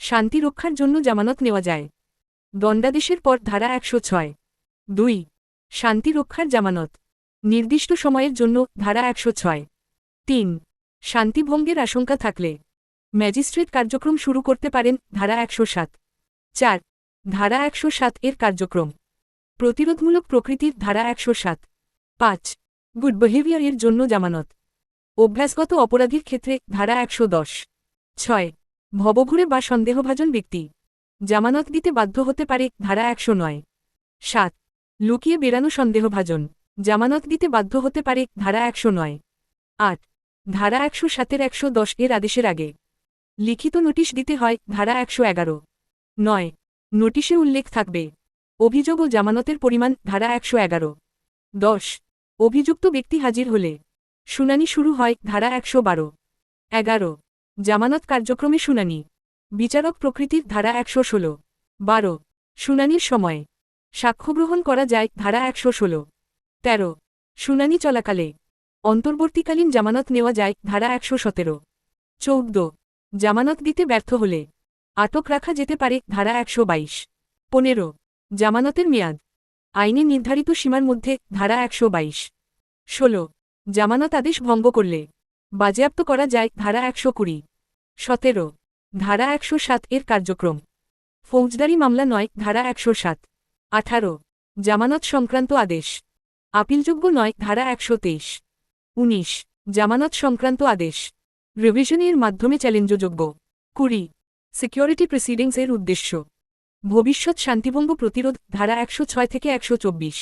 শান্তি রক্ষার জন্য জামানত নেওয়া যায়। দণ্ডাদেশের পর ধারা 106। 2 শান্তি রক্ষার জামানত নির্দিষ্ট সময়ের জন্য ধারা 106। 3 শান্তিভঙ্গের আশঙ্কা থাকলে ম্যাজিস্ট্রেট কার্যক্রম শুরু করতে পারেন ধারা 107। 4 ধারা 107 এর কার্যক্রম প্রতিরোধমূলক প্রকৃতির ধারা 107। 5 গুড বিহেভিয়ারের জন্য জামানত অভ্যাসগত অপরাধীর ক্ষেত্রে ধারা 110। 6 ভবঘুরে বা সন্দেহভাজন ব্যক্তি জামানত দিতে বাধ্য হতে পারে ধারা 109। 7 লুকিয়ে বেড়ানো সন্দেহভাজন জামানত দিতে বাধ্য হতে পারে ধারা 109। 8 ধারা 107 110 এর আদেশের আগে লিখিত নোটিশ দিতে হয় ধারা 111। 9 নোটিশে উল্লেখ থাকবে অভিযোগ ও জামানতের পরিমাণ ধারা 111। 10 অভিযুক্ত ব্যক্তি হাজির হলে শুনানি শুরু হয় ধারা 112। 11 জামানত কার্যক্রমে শুনানি বিচারক প্রকৃতির ধারা 116। 12 শুনানির সময় সাক্ষ্যগ্রহণ করা যায় ধারা 116। 13 শুনানি চলাকালে অন্তর্বর্তীকালীন জামানত নেওয়া যায় ধারা 117। 14 জামানত দিতে ব্যর্থ হলে আটক রাখা যেতে পারে ধারা 122। 15 জামানতের মেয়াদ আইনে নির্ধারিত সীমার মধ্যে ধারা 122। 16 জামানত আদেশ ভঙ্গ করলে বাজেয়াপ্ত করা যায় ধারা 120। 17 ধারা 107 এর কার্যক্রম ফৌজদারি মামলা নয় ধারা 107। 18 জামানত সংক্রান্ত আদেশ আপিলযোগ্য নয় ধারা 123। 19 জামানত সংক্রান্ত আদেশ রিভিশনের মাধ্যমে চ্যালেঞ্জযোগ্য। 20 সিকিউরিটি প্রসিডিংস এর উদ্দেশ্য ভবিষ্যৎ শান্তিভঙ্গ প্রতিরোধ ধারা 106 থেকে 124।